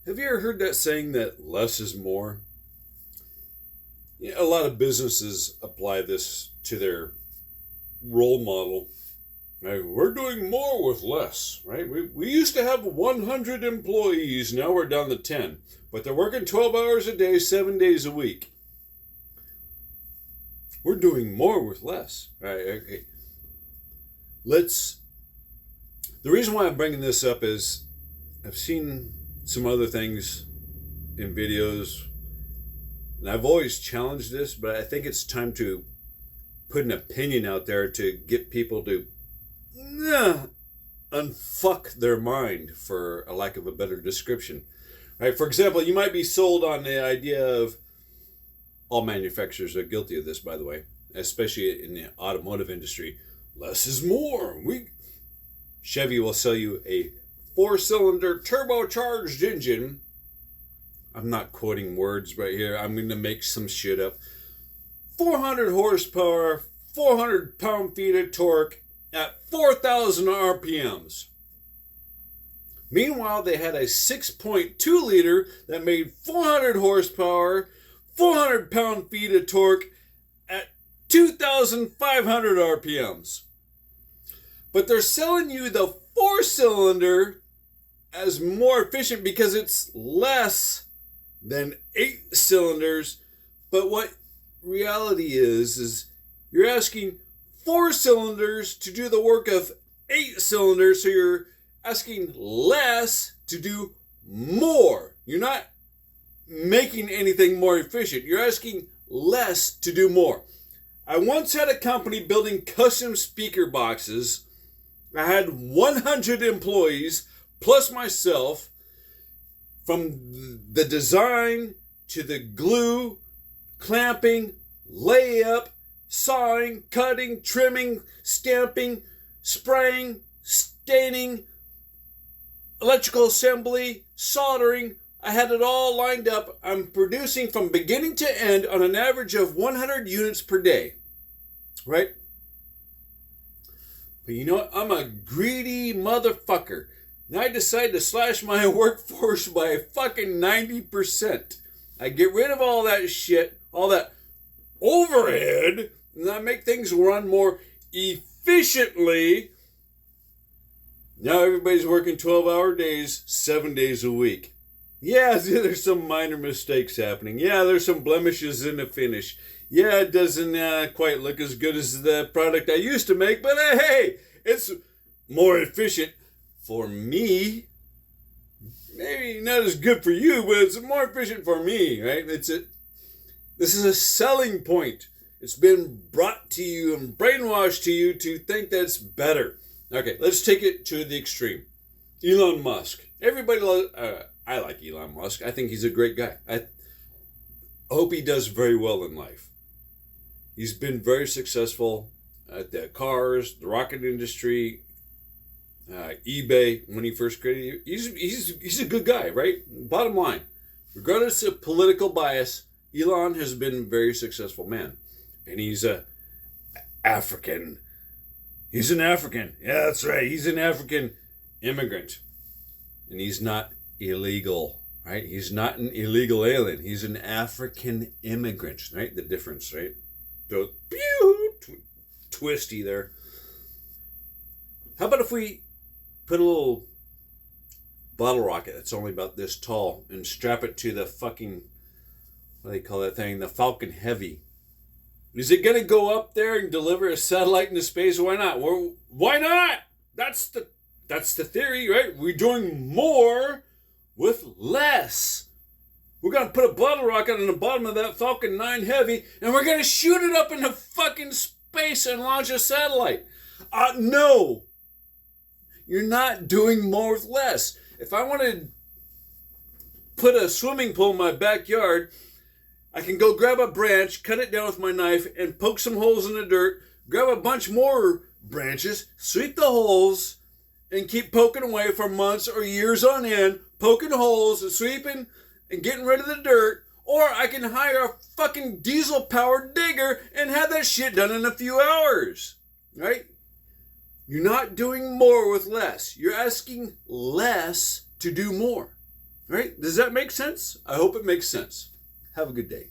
Have you ever heard that saying that less is more? A lot of businesses apply this to their role model. Right? We're doing more with less, right? We used to have 100 employees, now we're down to 10, but they're working 12 hours a day, 7 days a week. We're doing more with less. Right? Okay. The reason why I'm bringing this up is I've seen some other things in videos, and I've always challenged this, but I think it's time to put an opinion out there to get people to unfuck their mind, for a lack of a better description. Right? For example, you might be sold on the idea of, all manufacturers are guilty of this, by the way, especially in the automotive industry. Less is more. Chevy will sell you a 4-cylinder turbocharged engine. I'm not quoting words right here. I'm going to make some shit up. 400 horsepower, 400 pound-feet of torque at 4,000 RPMs. Meanwhile, they had a 6.2 liter that made 400 horsepower, 400 pound-feet of torque at 2,500 RPMs. But they're selling you the 4-cylinder as more efficient because it's less than 8 cylinders. But what reality is you're asking 4 cylinders to do the work of 8 cylinders, so you're asking less to do more. You're not making anything more efficient. You're asking less to do more. I once had a company building custom speaker boxes. I had 100 employees plus myself, from the design to the glue, clamping, layup, sawing, cutting, trimming, stamping, spraying, staining, electrical assembly, soldering. I had it all lined up. I'm producing from beginning to end on an average of 100 units per day, right? But you know what? I'm a greedy motherfucker. And I decide to slash my workforce by a fucking 90%. I get rid of all that shit, all that overhead, and I make things run more efficiently. Now everybody's working 12-hour days, 7 days a week. Yeah, there's some minor mistakes happening. Yeah, there's some blemishes in the finish. Yeah, it doesn't quite look as good as the product I used to make, but hey, it's more efficient for me. Maybe not as good for you, but it's more efficient for me, right? This is a selling point. It's been brought to you and brainwashed to you to think that's better. Okay, let's take it to the extreme. Elon Musk. Everybody loves... I like Elon Musk. I think he's a great guy. I hope he does very well in life. He's been very successful at the cars, the rocket industry, eBay when he first created it. He's a good guy, right? Bottom line, regardless of political bias, Elon has been a very successful man. And he's a African. He's an African. Yeah, that's right. He's an African immigrant. And he's not illegal, right? He's not an illegal alien. He's an African immigrant, right? The difference, right? So, twisty there. How about if we put a little bottle rocket that's only about this tall and strap it to the fucking, what do they call that thing? The Falcon Heavy. Is it going to go up there and deliver a satellite into space? Why not? Well, why not? That's the theory, right? We're doing more with less. We're going to put a bottle rocket on the bottom of that Falcon 9 Heavy, and we're going to shoot it up into fucking space and launch a satellite. No. You're not doing more with less. If I want to put a swimming pool in my backyard, I can go grab a branch, cut it down with my knife, and poke some holes in the dirt, grab a bunch more branches, sweep the holes, and keep poking away for months or years on end, poking holes and sweeping and getting rid of the dirt. Or I can hire a fucking diesel-powered digger and have that shit done in a few hours, right? You're not doing more with less. You're asking less to do more. Right? Does that make sense? I hope it makes sense. Have a good day.